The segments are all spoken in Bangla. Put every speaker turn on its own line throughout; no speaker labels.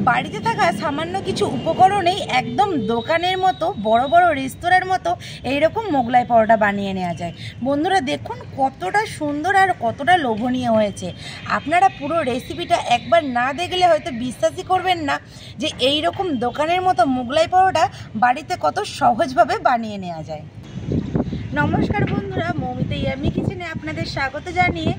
বাড়িতে থাকা সামান্য কিছু উপকরণেই একদম দোকানের মতো বড় বড় রেস্তোরাঁর মতো এইরকম মোগলাই পরোটা বানিয়ে নেওয়া যায়। বন্ধুরা দেখুন কতটা সুন্দর আর কতটা লোভনীয় হয়েছে। আপনারা পুরো রেসিপিটা একবার না দেখলে হয়তো বিশ্বাসই করবেন না যে এই রকম দোকানের মতো মোগলাই পরোটা বাড়িতে কত সহজভাবে বানিয়ে নেওয়া যায়। নমস্কার বন্ধুরা, মৌমিতা ইয়াম্মি কিচেনে আপনাদের স্বাগত জানিয়ে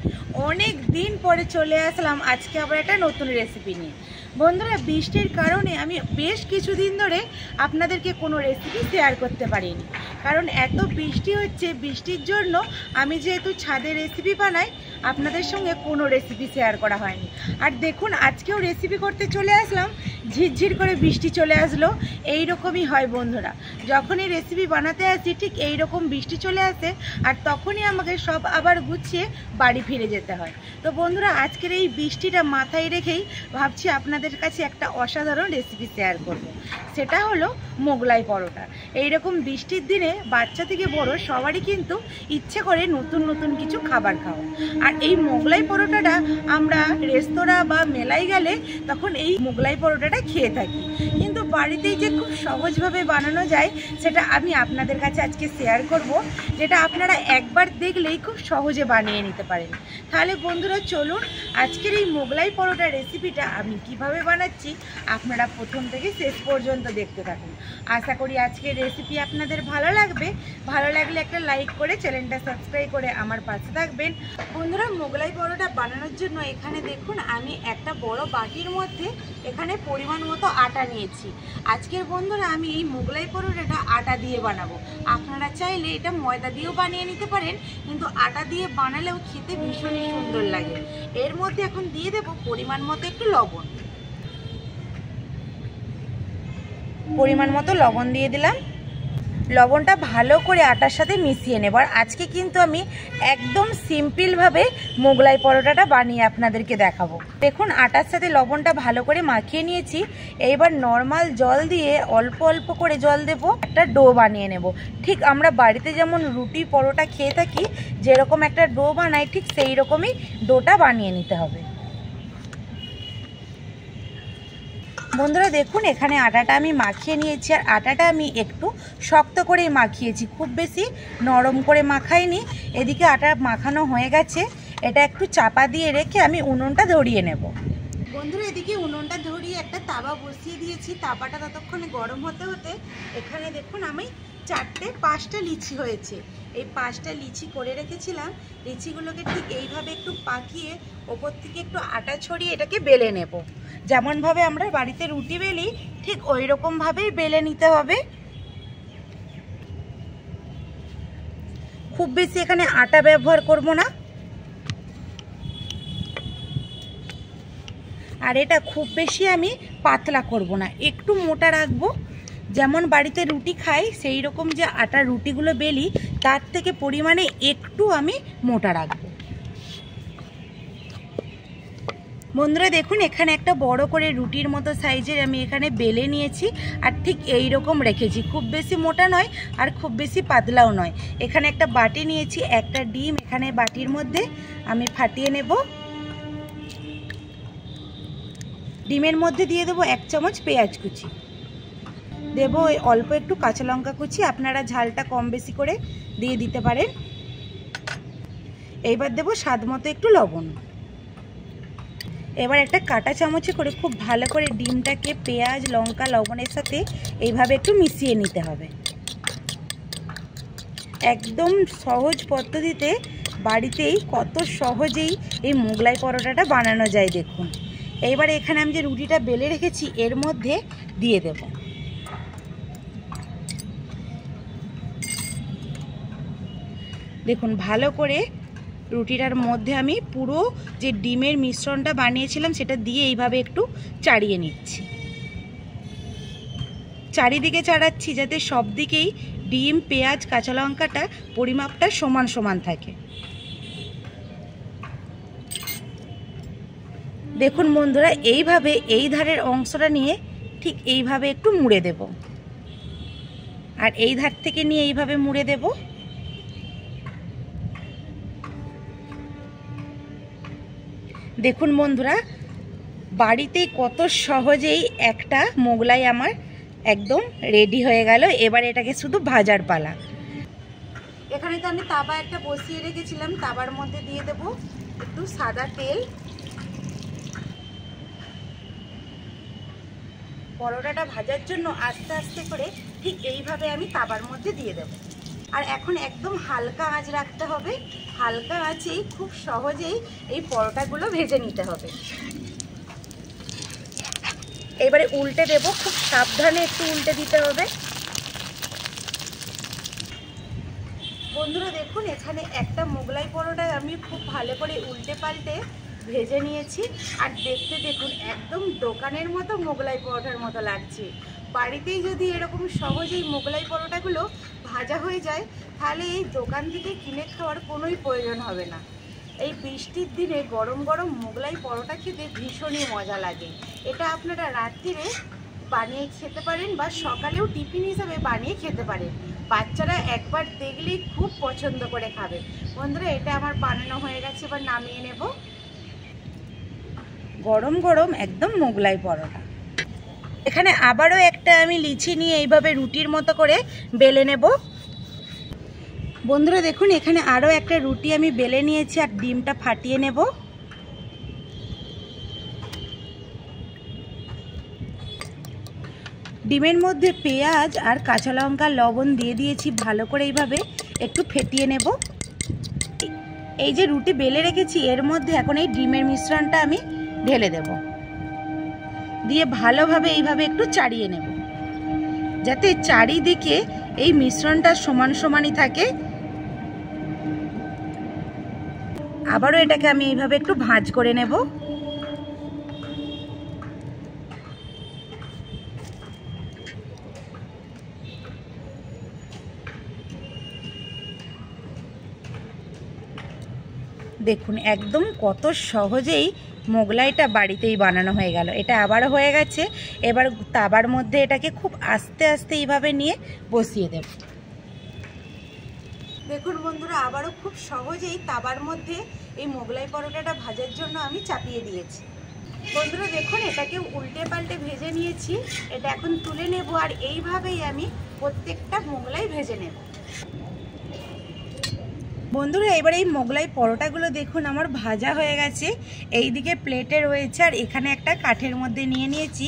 অনেক দিন পরে চলে আসলাম আজকে আবার একটা নতুন রেসিপি নিয়ে। বন্ধুরা বৃষ্টির কারণে আমি বেশ কিছুদিন ধরে আপনাদেরকে কোনো রেসিপি শেয়ার করতে পারিনি, কারণ এত বৃষ্টি হচ্ছে। বৃষ্টির জন্য আমি যেহেতু ছাদে রেসিপি বানাই, আপনাদের সঙ্গে কোনো রেসিপি শেয়ার করা হয়নি। আর দেখুন আজকেও রেসিপি করতে চলে আসলাম, ঝিরঝির করে বৃষ্টি চলে আসলো। এই রকমই হয় বন্ধুরা, যখনই রেসিপি বানাতে আসি ঠিক এই রকম বৃষ্টি চলে আসে, আর তখনই আমাকে সব আবার গুছিয়ে বাড়ি ফিরে যেতে হয়। তো বন্ধুরা আজকের এই বৃষ্টিটা মাথায় রেখেই ভাবছি আপনাদের কাছে একটা অসাধারণ রেসিপি শেয়ার করব। সেটা হলো মোগলাই পরোটা। এইরকম বৃষ্টির দিনে বাচ্চা থেকে বড় সবারই কিন্তু ইচ্ছে করে নতুন নতুন কিছু খাবার খাওয়া। আর এই মোগলাই পরোটাটা আমরা রেস্তোরাঁ বা মেলায় গেলে তখন এই মোগলাই পরোটাটা খেয়ে থাকি, কিন্তু বাড়িতেই যে খুব সহজভাবে বানানো যায় সেটা আমি আপনাদের কাছে আজকে শেয়ার করব, যেটা আপনারা একবার দেখলেই খুব সহজে বানিয়ে নিতে পারেন। তাহলে বন্ধুরা চলুন আজকের এই মোগলাই পরোটা রেসিপিটা আমি কিভাবে বানাচ্ছি আপনারা প্রথম থেকে শেষ পর্যন্ত দেখতে থাকুন। আশা করি আজকের রেসিপি আপনাদের ভালো লাগবে। ভালো লাগলে একটা লাইক করে চ্যানেলটা সাবস্ক্রাইব করে আমার পাশে থাকবেন। বন্ধুরা মোগলাই পরোটা বানানোর জন্য এখানে দেখুন আমি একটা বড় বাটির মধ্যে এখানে পরিমাণ মতো আটা নিয়েছি। আজকের বন্ধুরা আমি এই মোগলাই পরোটাটা আটা দিয়ে বানাবো। আপনারা চাইলে এটা ময়দা দিয়েও বানিয়ে নিতে পারেন, কিন্তু আটা দিয়ে বানালেও খেতে ভীষণই সুন্দর লাগে। এর মধ্যে এখন দিয়ে দেব পরিমাণ মতো একটু লবণ। পরিমাণ মতো লবণ দিয়ে দিলাম। লবণটা ভালো করে আটার সাথে মিশিয়ে নেব। আর আজকে কিন্তু আমি একদম সিম্পলভাবে মোগলাই পরোটাটা বানিয়ে আপনাদেরকে দেখাবো। দেখুন আটার সাথে লবণটা ভালো করে মাখিয়ে নিয়েছি। এইবার নর্মাল জল দিয়ে অল্প অল্প করে জল দেব, একটা ডো বানিয়ে নেব। ঠিক আমরা বাড়িতে যেমন রুটি পরোটা খেয়ে থাকি, যেরকম একটা ডো বানাই ঠিক সেই রকমই ডোটা বানিয়ে নিতে হবে। বন্ধুরা দেখুন এখানে আটাটা আমি মাখিয়ে নিয়েছি, আর আটাটা আমি একটু শক্ত করেই মাখিয়েছি, খুব বেশি নরম করে মাখাইনি। এদিকে আটা মাখানো হয়ে গেছে, এটা একটু চাপা দিয়ে রেখে আমি উনুনটা ধরিয়ে নেব। বন্ধুরা এদিকে উনুনটা ধরিয়ে একটা তাওয়া বসিয়ে দিয়েছি। তাওয়াটা ততক্ষণে গরম হতে হতে এখানে দেখুন আমি 4-5টা লিচি হয়েছে। এই 5টা লিচি করে রেখেছিলাম। লিচিগুলোকে ঠিক এইভাবে একটু পাকিয়ে ওপর থেকে একটু আটা ছড়িয়ে এটাকে বেলে নেব। যেমনভাবে আমরা বাড়িতে রুটি বেলি ঠিক ওই রকমভাবেই বেলে নিতে হবে। খুব বেশি এখানে আটা ব্যবহার করব না, আর এটা খুব বেশি আমি পাতলা করব না, একটু মোটা রাখবো। যেমন বাড়িতে রুটি খাই সেই রকম যে আটার রুটিগুলো বেলি তার থেকে পরিমাণে একটু আমি মোটা রাখবো। বন্ধুরা দেখুন এখানে একটা বড় করে রুটির মতো সাইজের আমি এখানে বেলে নিয়েছি, আর ঠিক এই রকম রেখেছি। খুব বেশি মোটা নয় আর খুব বেশি পাতলাও নয়। এখানে একটা বাটি নিয়েছি, একটা ডিম এখানে বাটির মধ্যে আমি ফাটিয়ে নেব। ডিমের মধ্যে দিয়ে দেবো 1 চামচ পেঁয়াজ কুচি, দেবো অল্প একটু কাঁচা লঙ্কা কুচি, আপনারা ঝালটা কম বেশি করে দিয়ে দিতে পারেন। এইবার দেবো স্বাদ মতো একটু লবণ। এবার একটা কাঁটা চামচে করে খুব ভালো করে ডিমটাকে পেঁয়াজ লঙ্কা লবণের সাথে এইভাবে একটু মিশিয়ে নিতে হবে। একদম সহজ পদ্ধতিতে বাড়িতেই কত সহজেই এই মোগলাই পরোটাটা বানানো যায় দেখুন। এইবার এখানে আমি যে রুটিটা বেলে রেখেছি এর মধ্যে দিয়ে দেব। দেখুন ভালো করে রুটিটার মধ্যে আমি পুরো যে ডিমের মিশ্রণটা বানিয়েছিলাম সেটা দিয়ে এইভাবে একটু চাড়িয়ে নিচ্ছি। চারিদিকে চাড়াচ্ছি যাতে সব দিকেই ডিম পেঁয়াজ কাঁচা লঙ্কাটা পরিমাপটা সমান সমান থাকে। দেখুন বন্ধুরা এইভাবে এই ধারের অংশটা নিয়ে ঠিক এইভাবে একটু মুড়ে দেব, আর এই ধার থেকে নিয়ে এইভাবে মুড়ে দেব। দেখুন বন্ধুরা বাড়িতেই কত সহজেই একটা মোগলাই আমার একদম রেডি হয়ে গেল। এবার এটাকে শুধু ভাজার পালা। এখানে তো আমি তাওয়া একটা বসিয়ে রেখেছিলাম, তাওয়ার মধ্যে দিয়ে দেব একটু সাদা তেল। পরোটাটা ভাজার জন্য আস্তে আস্তে করে ঠিক এইভাবে আমি তাওয়ার মধ্যে দিয়ে দেব। আর এখন একদম হালকা আঁচ রাখতে হবে, হালকা আঁচেই খুব সহজেই এই পরোটাগুলো ভেজে নিতে হবে। এবারে উল্টে দেব, খুব সাবধানে একটু উল্টে দিতে হবে। বন্ধুরা দেখুন, এখানে একটা মোগলাই পরোটা আমি খুব ভালো করে উল্টে পাল্টে ভেজে নিয়েছি। আর দেখতে দেখুন একদম দোকানের মতো মোগলাই পরোটার মতো লাগছে। বাড়িতেই যদি এরকম সহজেই মোগলাই পরোটাগুলো ভাজা হয়ে যায়, তাহলে এই দোকান থেকে কিনে খাওয়ার কোনোই প্রয়োজন হবে না। এই বৃষ্টির দিনে গরম গরম মোগলাই পরোটা খেতে ভীষণই মজা লাগে। এটা আপনারা রাত্রিরে বানিয়ে খেতে পারেন বা সকালেও টিফিন হিসাবে বানিয়ে খেতে পারেন। বাচ্চারা একবার দেখলেই খুব পছন্দ করে খাবে। বন্ধুরা, এটা আমার বানানো হয়ে গেছে, এবার নামিয়ে নেব। গরম গরম একদম মোগলাই পরোটা। এখানে আবারও একটা আমি লিচি নিয়ে এইভাবে রুটির মতো করে বেলে নেব। বন্ধুরা দেখুন, এখানে আরও একটা রুটি আমি বেলে নিয়েছি আর ডিমটা ফাটিয়ে নেব। ডিমের মধ্যে পেঁয়াজ আর কাঁচা লঙ্কা লবণ দিয়ে দিয়েছি, ভালো করে এইভাবে একটু ফেটিয়ে নেব। এই যে রুটি বেলে রেখেছি এর মধ্যে এখন এই ডিমের মিশ্রণটা আমি ঢেলে দেব, দিয়ে ভালোভাবে এইভাবে একটু চাড়িয়ে নেব, যাতে চারিদিকে এই মিশ্রণটা সমান সমানই থাকে। আবারও এটাকে আমি এইভাবে একটু ভাঁজ করে নেব। দেখুন একদম কত সহজেই মোগলাইটা বাড়িতেই বানানো হয়ে গেল। এটা আবারও হয়ে গেছে। এবার তাওয়ার মধ্যে এটাকে খুব আস্তে আস্তে এইভাবে নিয়ে বসিয়ে দেব। দেখুন বন্ধুরা, আবারও খুব সহজেই তাওয়ার মধ্যে এই মোগলাই পরোটাটা ভাজার জন্য আমি চাপিয়ে দিয়েছি। বন্ধুরা দেখুন, এটাকে উল্টে পাল্টে ভেজে নিয়েছি। এটা এখন তুলে নেব আর এইভাবেই আমি প্রত্যেকটা মোগলাই ভেজে নেব। বন্ধুরা এবার এই মোগলাই পরোটাগুলো দেখুন আমার ভাজা হয়ে গেছে। এই দিকে প্লেটে রয়েছে আর এখানে একটা কাঠের মধ্যে নিয়ে নিয়েছি।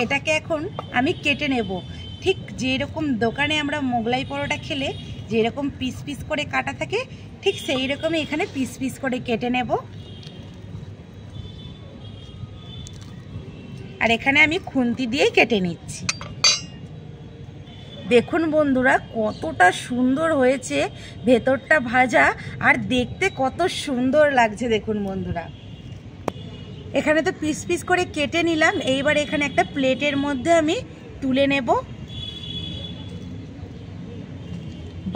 এটাকে এখন আমি কেটে নেব। ঠিক যেরকম দোকানে আমরা মোগলাই পরোটা খেলে যেরকম পিস পিস করে কাটা থাকে, ঠিক সেই রকমই এখানে পিস পিস করে কেটে নেব। আর এখানে আমি খুন্তি দিয়েই কেটে নিচ্ছি। দেখুন বন্ধুরা কতটা সুন্দর হয়েছে, ভেতরটা ভাজা আর দেখতে কত সুন্দর লাগছে। দেখুন বন্ধুরা, এখানে তো পিস পিস করে কেটে নিলাম। এইবার এখানে একটা প্লেটের মধ্যে আমি তুলে নেব।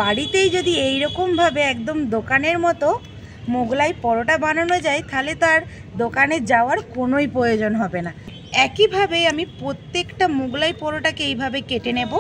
বাড়িতেই যদি এইরকমভাবে একদম দোকানের মতো মোগলাই পরোটা বানানো যায়, তাহলে তো আর দোকানে যাওয়ার কোনোই প্রয়োজন হবে না। একইভাবে আমি প্রত্যেকটা মোগলাই পরোটাকে এইভাবে কেটে নেব।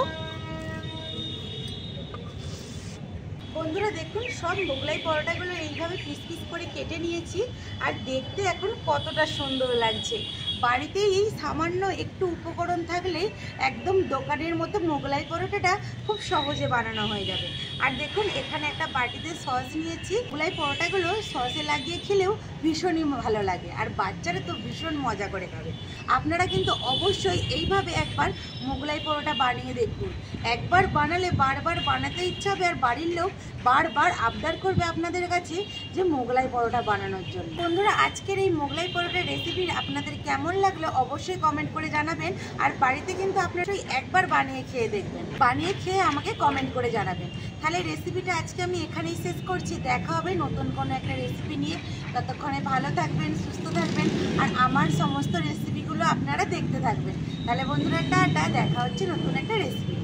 বন্ধুরা দেখুন, সব মোগলাই পরোটাগুলো এইভাবে পিস পিস করে কেটে নিয়েছি আর দেখতে এখন কতটা সুন্দর লাগছে। বাড়িতে এই সামান্য একটু উপকরণ থাকলে একদম দোকানের মতো মোগলাই পরোটাটা খুব সহজে বানানো হয়ে যাবে। আর দেখুন এখানে একটা বাটিতে সস নিয়েছি। মোগলাই পরোটাগুলো সসে লাগিয়ে খেলেও ভীষণই ভালো লাগে আর বাচ্চারা তো ভীষণ মজা করে খাবে। আপনারা কিন্তু অবশ্যই এইভাবে একবার মোগলাই পরোটা বানিয়ে দেখুন। একবার বানালে বারবার বানাতে ইচ্ছা হবে আর বাড়ির লোক বারবার আবদার করবে আপনাদের কাছে যে মোগলাই পরোটা বানানোর জন্য। বন্ধুরা আজকের এই মোগলাই পরোটার রেসিপি আপনাদের কেমন লাগলো অবশ্যই কমেন্ট করে জানাবেন। আর বাড়িতে কিন্তু আপনারা একবার বানিয়ে খেয়ে দেখবেন, বানিয়ে খেয়ে আমাকে কমেন্ট করে জানাবেন। তাহলে রেসিপিটা আজকে আমি এখানেই শেষ করছি। দেখা হবে নতুন কোনো একটা রেসিপি নিয়ে। ততক্ষণে ভালো থাকবেন, সুস্থ থাকবেন আর আমার সমস্ত রেসিপিগুলো আপনারা দেখতে থাকবেন। তাহলে বন্ধুরা টাটা, দেখা হচ্ছে নতুন একটা রেসিপি।